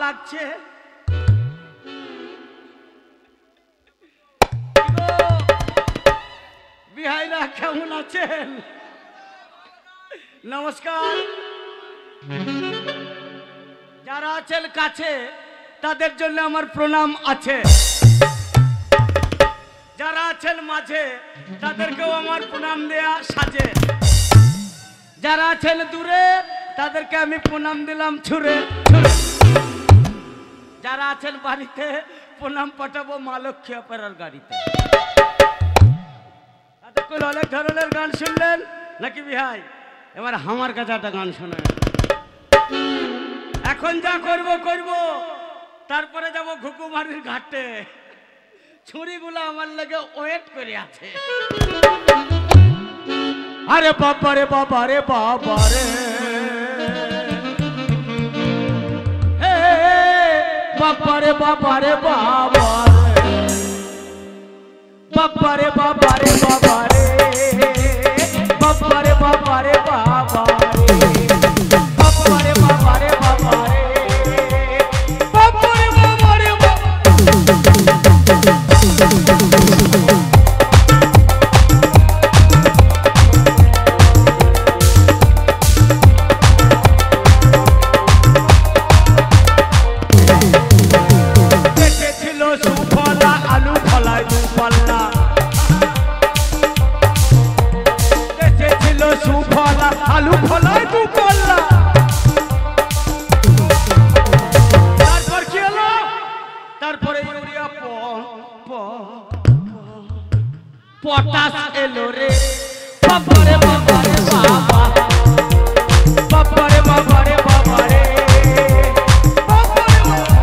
লাগছে। বিহাইরা কেমন আছেন? নমস্কার। যারা আছেন কাছে তাদের জন্য আমার প্রণাম আছে, যারা আছেন মাঝে তাদেরকেও আমার প্রণাম দেয়া সাজে, যারা আছেন দূরে তাদেরকে আমি প্রণাম দিলাম ছুঁড়ে ছুঁড়ে, যারা আছেন বাড়িতে প্রণাম পাঠাবো মা লক্ষ্মী অপেরার গাড়িতে। অনেক ধরনের গান শুনলেন নাকি বিহাই? এবার আমার কাছে একটা গান শোনেন। এখন যা করব করব, তারপরে যাব ঘুকুমারির ঘাটে। ছুরিগুলো আমার লাগে ওয়েট করে আছে। আরে বাবা রে বাবা রে বাবা রে, বাবা রে বাবা রে বাবা রে, বাবা রে বাবা রে বাবা রে, বাবা রে বাবা রে বাবা রে, বাবা রে বাবা রে বাবা রে, বাবা রে বাবা রে বাবা। আলু ফলায় দু পাল্লা, তারপর কি হলো? তারপরে ইউরিয়া পটাশ এলো রে। বাবা রে বাবা রে বাবা, বাবা রে বাবা রে বাবা রে, বাবা রে বাবা।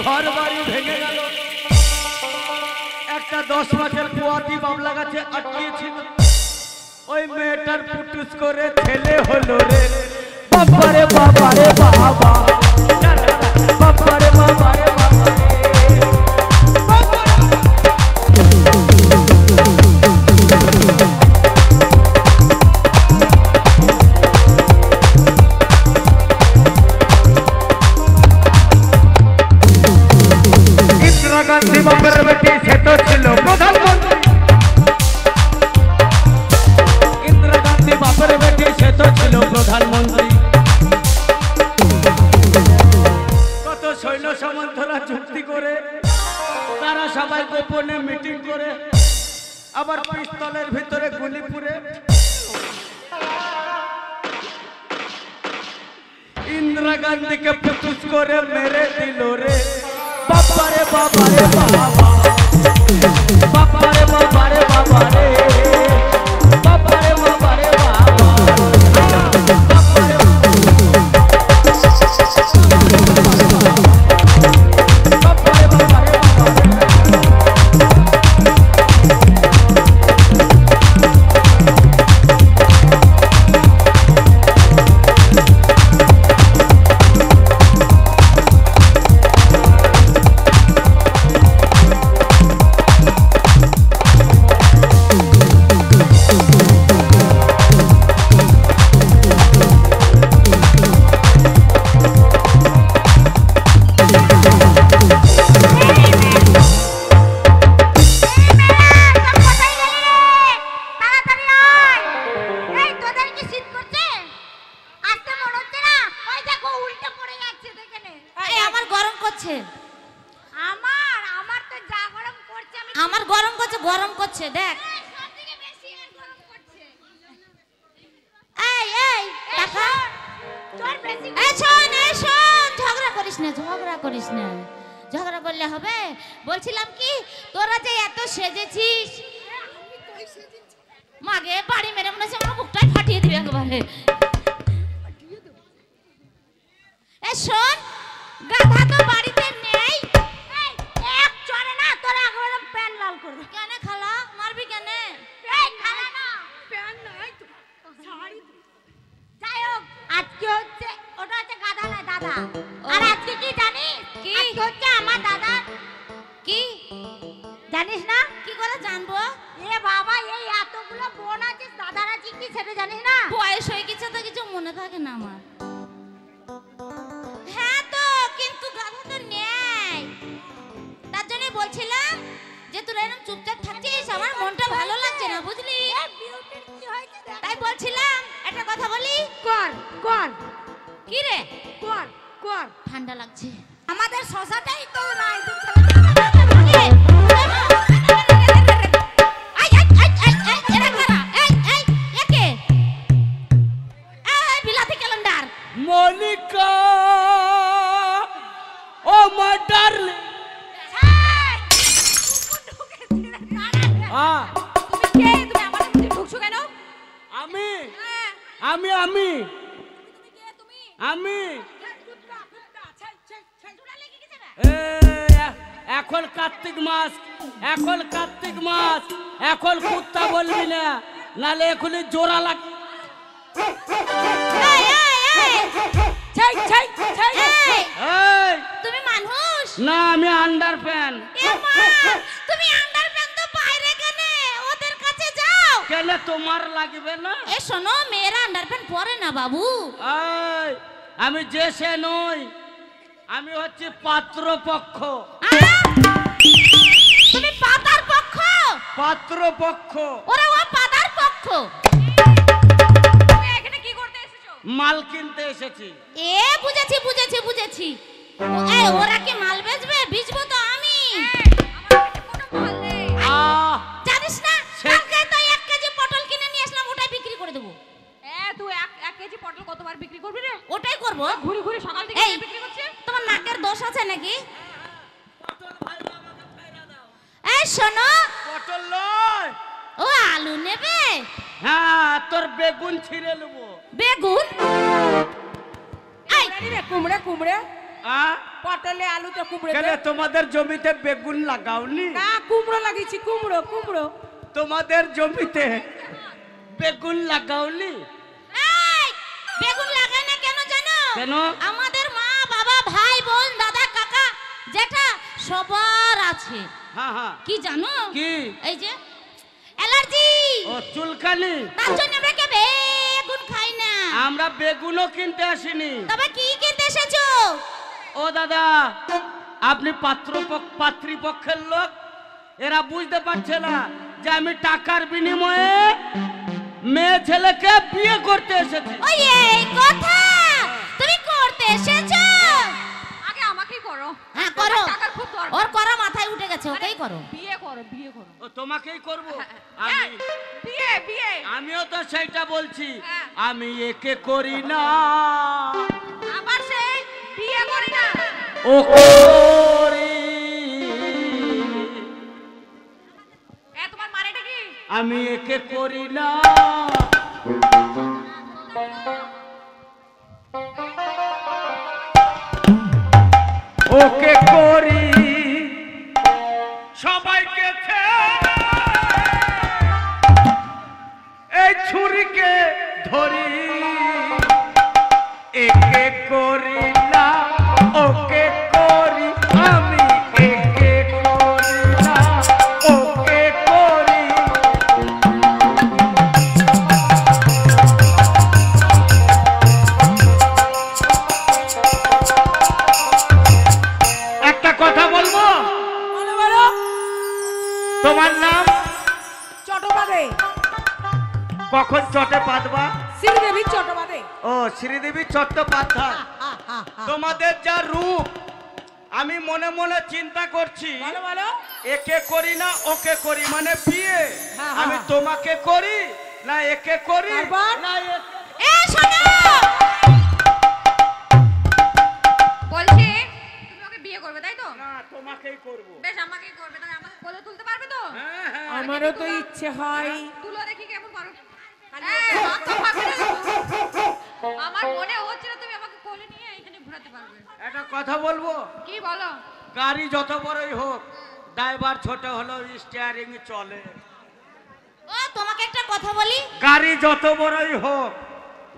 ঘর বাড়ি ভেঙে গেল। একটা 10 মাসের পোয়াতি বাবলা গাছে আটকিয়েছিল, ওই মেয়েটার পুটুস করে ছেলে হলো রে। বাবা রে বাবা রে বাবা, বাবা রে বাবা রে বাবা। গান্ধী বাপের বেটি সে তো ছিল প্রধানমন্ত্রী, ইন্দিরা গান্ধী বাপের বেটি সে তো ছিল প্রধানমন্ত্রী। কত সৈন্য সামন্তরা চুক্তি করে, তারা সবাই গোপনে মিটিং করে, আবার পিস্তলের ভিতরে গুলি পুরে ইন্দিরা গান্ধীকে পুটুস করে মেরে দিল রে। বাবা রে বাবা রে বাবা, বাবা রে বাবা রে বাবা রে, বাবা রে বাবা রে বাবা, বাবা রে বাবা রে বাবা। আমার গরম করছে, গরম করছে দেখ। এই এই টাকা তোর বেশি এই শোন ঝগড়া করিস না, ঝগড়া করিস না, ঝগড়া করলে হবে। বলছিলাম কি তোরা যে এত সেজেছিস, মাগে বাড়ি মেরে মনে হচ্ছে আমার বুকটাই ফাটিয়ে দিবে একবারে। শোন, গাধা তো বাড়িতে নেই। এই এক চড়ে না তোর একবারে প্যান লাল করবে। কেন খালা মারবি কেন? এই খালা না প্যান নাই তো শাড়ি। যাই হোক আজকে হচ্ছে ওটা হচ্ছে গাধা না দাদা। আর আজকে কি জানিস? কি? আজকে হচ্ছে আমার দাদা। কি জানিস না? কি করে জানবো? এ বাবা এই এতগুলো বোন আছে দাদার আছে কি সেটা জানিস না? বয়স হয়ে গেছে তো কিছু মনে থাকে না আমার। হ্যাঁ তো কিন্তু গাধা তো নেই, তার জন্য বলছিলাম যে তুই এরকম চুপচাপ থাকছিস, আমার মনটা ভালো লাগছে না বুঝলি। এ বিউটির কি হয়েছে দেখ। তাই বলছিলাম একটা কথা বলি। কর কর কি রে? কর কর। ঠান্ডা লাগছে। আমাদের শশাটাই তো নাই তো কি রে? আই আই আই আই আই এরা কারা? এই এই একে এই বিলাতি calendar. Monica, oh my darling. তুমি কে? তুমি আমার মধ্যে ঢুকছো কেন? আমি হ্যাঁ। আমি আমি তুমি কে তুমি? আমি কুত্তা কুত্তা ছাই ছাই ছাই জোড়া লেগে গেছে না? এখন কার্তিক মাস, এখন কার্তিক মাস, এখন কুত্তা বলবি না, নালে এখনই জোড়া লাগ। এই এই এই ছাই ছাই ছাই। এই এই তুমি মানুষ? না, আমি আন্ডার প্যান। এ মা, তুমি আন্ডারপ্যান্ট তো বাইরে কেন? ওদের কাছে যাও। কেন তোমার লাগবে না? এ শোনো, মেয়েরা আন্ডারপ্যান্ট পরে না বাবু। এই, আমি যে সে নই, আমি হচ্ছে পাত্রপক্ষ। তুমি পাতার পক্ষ? পাত্রপক্ষ ওরে ও পাতার পক্ষ। তুমি এখানে কি করতে এসেছো? মাল কিনতে এসেছি। এ বুঝেছি বুঝেছি বুঝেছি। এই ওরা কি মাল বেচবে? বেচবো তো আমি। আমার কাছে কোনো মাল নেই। আহ, জানিস না, সে- কালকে তো 1 কেজি পটল কিনে নিয়ে আসলাম, ওটাই বিক্রি করে দেবো। তুই এক কেজি পটল কতবার বিক্রি করবি রে? ওটাই করবো। ঘুরে ঘুরে সকাল থেকে এই বিক্রি করছিস? তোমার নাকের দোষ আছে নাকি? এই শোনো, পটল লয়। ও আলু নেবে? হ্যাঁ, তোর বেগুন ছিঁড়ে নেবো। বেগুন? এই কুমড়ে কুমড়ে আহ, পটলে আলুতে কুমড়ে কেন তোমাদের জমিতে বেগুন লাগাওনি? না কুমড়ো লাগিয়েছি কুমড়ো কুমড়ো। তোমাদের জমিতে বেগুন লাগাওনি? এই বেগুন লাগায় না কেন জানো? কেন? আমাদের মা বাবা ভাই বোন দাদা কাকা জেঠা সবার আছে। হ্যাঁ হ্যাঁ। কি জানো? কি? এই যে অ্যালার্জি, ও চুলকানি। তার জন্য আমরা কে বেগুন খাই না। আমরা বেগুনও কিনতে আসিনি। তবে কি কিনতে এসেছো? ও দাদা, আপনি পাত্রীপক্ষের লোক, এরা বুঝতে পারছে না যে আমি টাকার বিনিময়ে মেয়ে ছেলেকে বিয়ে করতে এসেছি। ওই এই কথা তুমি করতে এসেছো? আগে আমাকেই করো। হ্যাঁ করো। টাকার খুব দরকার। ওর করা মাথায় উঠে গেছে, ওকেই করো। বিয়ে করো বিয়ে করো। ও তোমাকেই করব। হ্যাঁ, আমি বিয়ে বিয়ে। আমিও তো সেইটা বলছি। হ্যাঁ। আমি একে করি না, আবার সেই বিয়ে করি না। ও করি। তোমার মানেটা কি? আমি একে করি না, ওকে করি। সবাইকে ছেড়ে এই ছুরিকে ধরি, একে করি না, ওকে করি। আমি একে করি না, ওকে করি। একটা কথা বলবো? বলো বলো। তোমার নাম? চট্টোপাধ্যায়। কখন চটে পাতবা? শ্রীদেবী চট্টোপাধ্যায়। ও শ্রীদেবী চট্টোপাধ্যায়। তোমাদের যা রূপ, আমি মনে মনে চিন্তা করছি, বলো বলো। একে করি না ওকে করি মানে বিয়ে। হ্যাঁ, আমি হ্যাঁ। তোমাকে করি না একে করি তারপর? না এ শোনো, বলছি তুমি ওকে বিয়ে করবে তাই তো? না তোমাকেই করব। বেশ আমাকেই করবে, তাহলে আমাকে কোলে তুলতে পারবে তো? হ্যাঁ হ্যাঁ। আমারও তো ইচ্ছে হয়। তুলো দেখি কেমন পারো। এই, হাত তো পাকড়ে দাও। আমার মনে হচ্ছে না তুমি আমাকে কোলে নিয়ে এখানে ঘোরাতে পারবে। একটা কথা বলবো, কি বলো? গাড়ি যত বড়ই হোক, ড্রাইভার ছোট হলো, স্টিয়ারিং চলে। ও তোমাকে একটা কথা বলি, গাড়ি যত বড়ই হোক,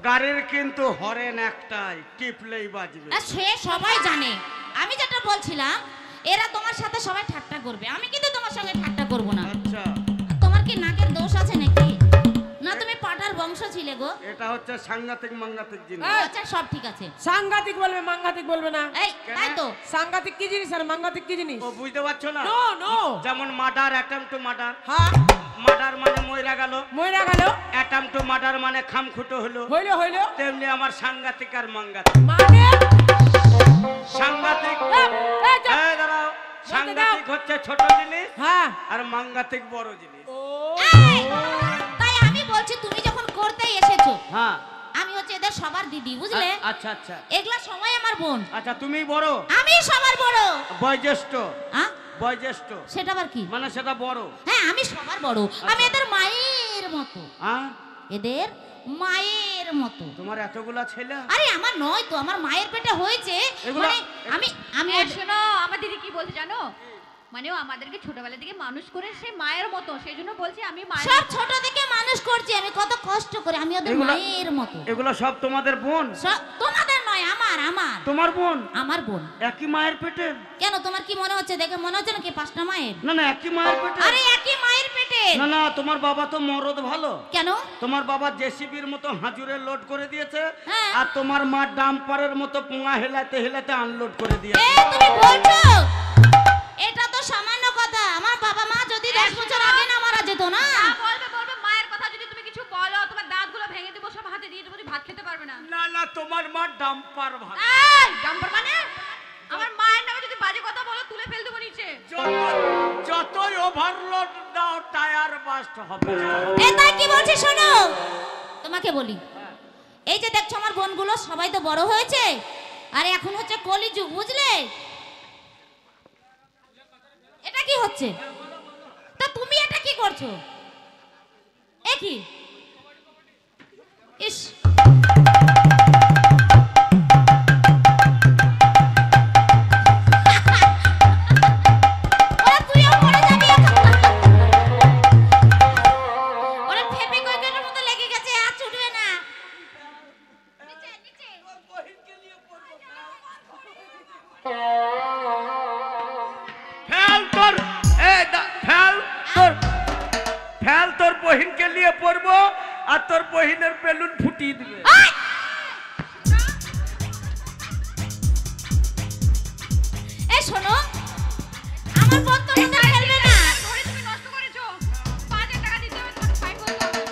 গাড়ির কিন্তু হরেন একটাই, টিপলেই বাজবে। সে সবাই জানে। আমি যেটা বলছিলাম, এরা তোমার সাথে সবাই ঠাট্টা করবে, আমি কিন্তু তোমার সঙ্গে ঠাট্টা করব না। আচ্ছা, তোমার কি নাকের দোষ আছে নাকি? না তুমি পাটার বংশ ছিলে গো? এটা হচ্ছে সাংঘাতিক মাঙ্গাতিক জিনিস। আচ্ছা সব ঠিক আছে। সাংঘাতিক বলবে, মাঙ্গাতিক বলবে না। এই তাই তো। সাংঘাতিক কি জিনিস আর মাঙ্গাতিক কি জিনিস? ও বুঝতে পারছো না? No no. যেমন মার্ডার, অ্যাটেম্প টু মার্ডার। হ্যাঁ, মার্ডার মানে মইরা গেল, মইরা গেল। অ্যাটেম্প টু মার্ডার মানে খামখুটো হলো। হইলো হইলো তেমনি আমার সাংঘাতিক আর মাঙ্গাতিক। মানে সাংঘাতিক, এই যা। এই দাঁড়াও, সাংঘাতিক হচ্ছে ছোট জিনিস, হ্যাঁ। আর মাঙ্গাতিক বড় জিনিস। ও এই, তাই আমি বলছি তুমি যখন করতেই এসেছো, হ্যাঁ, আমি হচ্ছে এদের সবার দিদি, বুঝলে? আচ্ছা আচ্ছা এগুলা সবাই আমার বোন। আচ্ছা, তুমি বড়, আমি সবার বড়। বয়োজ্যেষ্ঠ। হ্যাঁ, বয়োজ্যেষ্ঠ সেটা আবার কি? মানে সেটা বড়। হ্যাঁ, আমি সবার বড়। আমি এদের মায়ের মতো, হ্যাঁ, এদের মায়ের মতো। তোমার এতগুলা ছেলে? আরে আমার নয় তো, আমার মায়ের পেটে হয়েছে। এগুলা- মানে আমি আমি শোনো, আমার দিদি কি বলছে জানো? মানে ও আমাদেরকে ছোটবেলা থেকে মানুষ করে সে মায়ের মতো, সেই জন্য বলছি আমি মায়ের সব মতো। ছোট থেকে মানুষ করছি, আমি কত কষ্ট করে, আমি ওদের এগুলা- মায়ের মতো। এগুলো সব তোমাদের বোন? তোমাদের নয়, আমার আমার তোমার বোন? আমার বোন। একই মায়ের পেটে? কেন তোমার কি মনে হচ্ছে? দেখে মনে হচ্ছে নাকি পাঁচটা মায়ের? না না, একই মায়ের পেটে। আরে একই মায়ের পেটে। না না, তোমার বাবা তো মরদ ভালো। কেন? তোমার বাবা জেসিবির মতো হাজুরে লোড করে দিয়েছে, হ্যাঁ। আর তোমার মা ডাম্পারের মতো পোঙা হেলাতে হেলাতে আনলোড করে দিয়েছে। তুমি বলছো? এটা তো সামান্য কথা। আমার বাবা মা যদি 10 বছর আগে না মারা যেত না। বলবে বলবে মায়ের কথা যদি তুমি কিছু বলো, তোমার দাঁতগুলো ভেঙে দেবো, সব হাতে দিয়ে দেবো, তুমি ভাত খেতে পারবে না। না না, তোমার মা ডাম্পার ভালো। এই ডাম্পার মানে? আমার মায়ের নামে যদি বাজে কথা বলো, তুলে ফেল দেবো নিচে। যতই ওভারলোড দাও, টায়ার বাস্ট হবে। তাই কি বলছি শোনো, তোমাকে বলি, এই যে দেখছো আমার বোনগুলো সবাই তো বড় হয়েছে, আর এখন হচ্ছে কলিযুগ, বুঝলে? এটা কি হচ্ছে? তা তুমি এটা কি করছো? এ কি? ইস, ওরে তুইও পড়ে যাবি। ওরে ফেবিকুইকের মতো লেগে গেছে, আর ছুটবে না। নিচে নিচে। ফেল তোর, ফেল তোর বহিনকে নিয়ে পড়বো, আর তোর বহিনের বেলুন ফুটিয়ে দিবে। আয়! এই শোনো, আমার বোন তো মতো খেলবে না। ধরে তুমি নষ্ট করেছো, 5,000 টাকা দিতে হবে, তোমাকে ফাইন করতে হবে।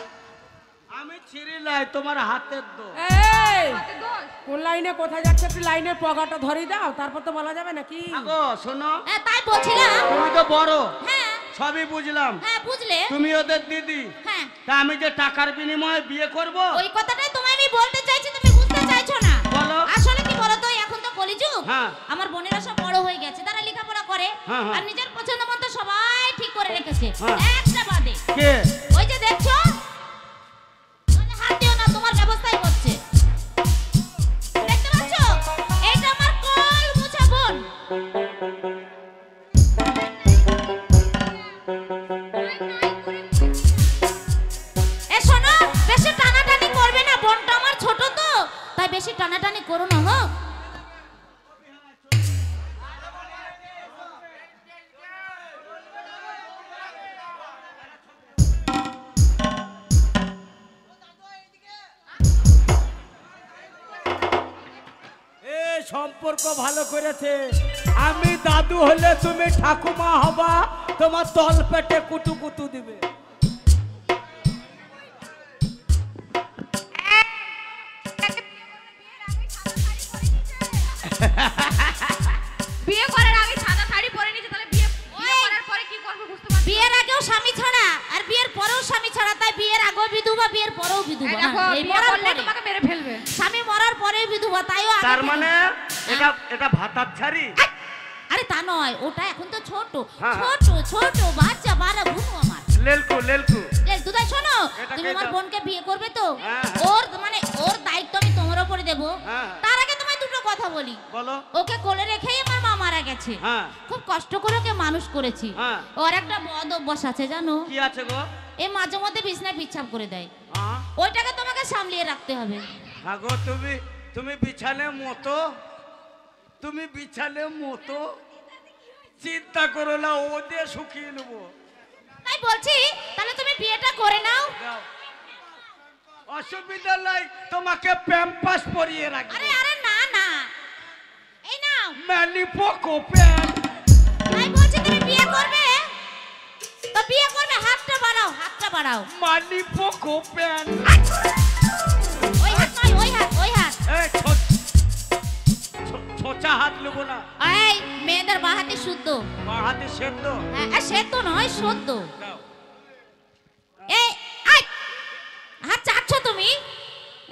আমি ছিঁড়িলাই, তোমার হাতের দোষ। এই হাতে দোষ। কোন লাইনে কোথায় যাচ্ছে একটু লাইনের পগাটা ধরে দাও, তারপর তো বলা যাবে নাকি? আগো শোনো, হ্যাঁ, তাই বলছিলাম। তুমি তো বড়, হ্যাঁ সবই বুঝলাম, হ্যাঁ, বুঝলে? তুমি ওদের দিদি, হ্যাঁ, তা আমি যে টাকার বিনিময়ে বিয়ে করব, ওই কথাটাই তোমায় আমি বলতে চাইছি, তুমি বুঝতে চাইছো না। বলো। আসলে কি বলো তো, এখন তো কলিযুগ। হ্যাঁ। আমার বোনেরা সব বড় হয়ে গেছে, তারা লেখাপড়া করে, হ্যাঁ, হ্যাঁ। আর নিজের পছন্দ মতো সবাই ঠিক করে রেখেছে। হ্যাঁ। একটা বাদে, কে? ওই যে দেখছো, মানে হাত দিও না, তোমার ব্যবস্থাই হচ্ছে। দেখতে পাচ্ছ? এইটা আমার কল মুছা বোন। এ শোনো, বেশি টানাটানি করবে না, বোনটা আমার ছোট তো, তাই বেশি টানাটানি করো না। হোক এ সম্পর্ক ভালো করেছে। আমি দাদু হলে তুমি ঠাকুমা হবা, তোমার তল পেটে কুটু কুটু দিবে। বিয়ে করার আগে সাদা শাড়ি পরে নিয়েছে, তাহলে বিয়ে করার পরে কি করবে বুঝতে পারছি। বিয়ের আগেও স্বামী ছাড়া, আর বিয়ের পরেও স্বামী ছাড়া, তাই বিয়ের আগেও বিধবা, বিয়ের পরেও বিধবা। দেখো, হ্যাঁ, এই বিয়ে মরার করলে পরে। তোমাকে মেরে ফেলবে। স্বামী মরার পরেও বিধবা, তাইও আগে তার বিধবা। মানে এটা ভাতার ছাড়ি। আরে তা নয়, ওটা এখন তো ছোট হ্যাঁ, ছোট ছোট বাচ্চা, বারা ঘুমো আমার। লেলকু লেলকু। দুদাই শোনো, এটা তুমি কে আমার দাও? বোনকে বিয়ে করবে তো, হ্যাঁ। ওর মানে ওর দায়িত্ব আমি তোমার উপরে দেবো। হ্যাঁ। তার আগে তোমায় দুটো কথা বলি। বলো। ওকে কোলে রেখেই আমার মা মারা গেছে। হ্যাঁ। খুব কষ্ট করে ওকে মানুষ করেছি। হ্যাঁ। ওর একটা বদ অভ্যাস আছে জানো? কি আছে গো? এ মাঝে মধ্যে বিছনায় পিচ্ছাপ করে দেয়। হ্যাঁ। ওইটাকে তোমাকে সামলিয়ে রাখতে হবে। হ্যাঁ গো, তুমি বিছানে মতো, তুমি বিছানে মতো, চিন্তা করো না, ও দিয়ে শুকিয়ে নেবো। তাই বলছি তাহলে তুমি বিয়েটা করে নাও। দাও। অসুবিধা নাই, তোমাকে প্যাম্পাস পরিয়ে রাখবো। আরে আরে না না, এই নাও। ম্যানিপোকো প্যান্ট। তাই বলছি তুমি বিয়ে করবে তো বিয়ে করবে, হাতটা বাড়াও, হাতটা বাড়াও। ম্যানিপোকো প্যান্ট। ওই হাত নয়, ওই হাত, ওই হাত। এই ছোচা হাত নেবো না। এই মেয়েদের বাঁ হাতে শুদ্ধ। বাঁ হাতে সেদ্ধ। হ্যাঁ সেদ্ধ নয়, শুদ্ধ। দাও। এই আই হাত চাটছো তুমি?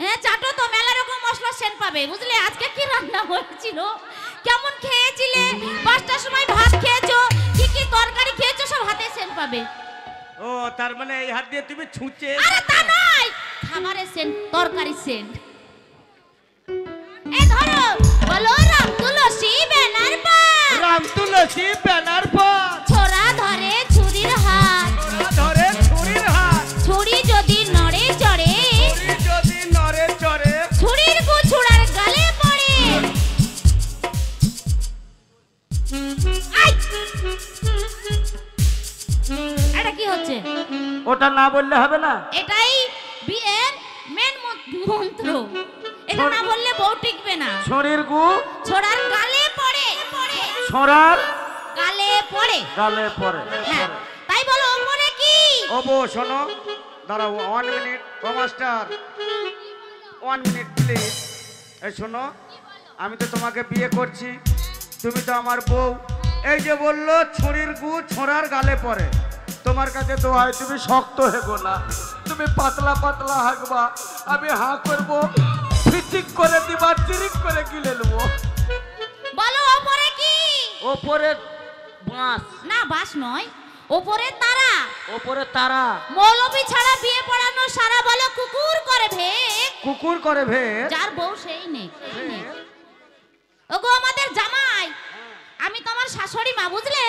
হ্যাঁ চাটো তো, মেলা রকম মশলা সেন পাবে বুঝলে। আজকে কি রান্না হয়েছিল, কেমন খেয়েছিলে, 5টার সময় ভাত খেয়েছো, কি কি তরকারি খেয়েছো, সব হাতে সেন পাবে। ও তার মানে এই হাত দিয়ে তুমি ছুঁচে। আরে তা নয়, খাবারের সেন্ট, তরকারি সেন্ট। এই ধরো, বলো রাম তুলসী ব্যানার পার, রাম তুলসী ব্যানার পার, ছোরা ধরে ছুরির হাত, ওরা ধরে ছুরির হাত, ছুরি যদি নড়ে চড়ে, ছুরি যদি নড়ে চড়ে, ছুরির গুছুড়ার গালে পড়ে। আই! এটা কি হচ্ছে? ওটা না বললে হবে না। এটাই বিয়ের মেন মন্ত্র। এটা না বললে বউ টিকবে না। ছুরির গু ছোড়ার গালে পড়ে, পড়ে ছড়ার গালে পড়ে। গালে পড়ে। হ্যাঁ তাই বলো মনে কি? ও বউ শোনো, দাঁড়াও 1 মিনিট। ও মাস্টার 1 মিনিট প্লিজ। এই শোনো, আমি তো তোমাকে বিয়ে করছি, তুমি তো আমার বউ। এই যে বললো ছুরির গু ছোড়ার গালে পড়ে, তোমার কাছে তো হয় তুমি শক্ত হেগো না, তুমি পাতলা পাতলা হাঁকবা, আমি হাঁ করবো, ফিচিক করে দিবা, চিরিক করে গিলে নেবো। বলো ওপরে কি? ওপরে বাঁশ। না বাস নয়, ওপরে তারা। ওপরে তারা। মৌলবি ছাড়া বিয়ে পড়ানো সারা বলো কুকুর করে ভেক। কুকুর করে ভেদ। যার বউ সেই নেই। ওগো আমাদের জামাই, আমি তোমার শাশুড়ি মা বুঝলে।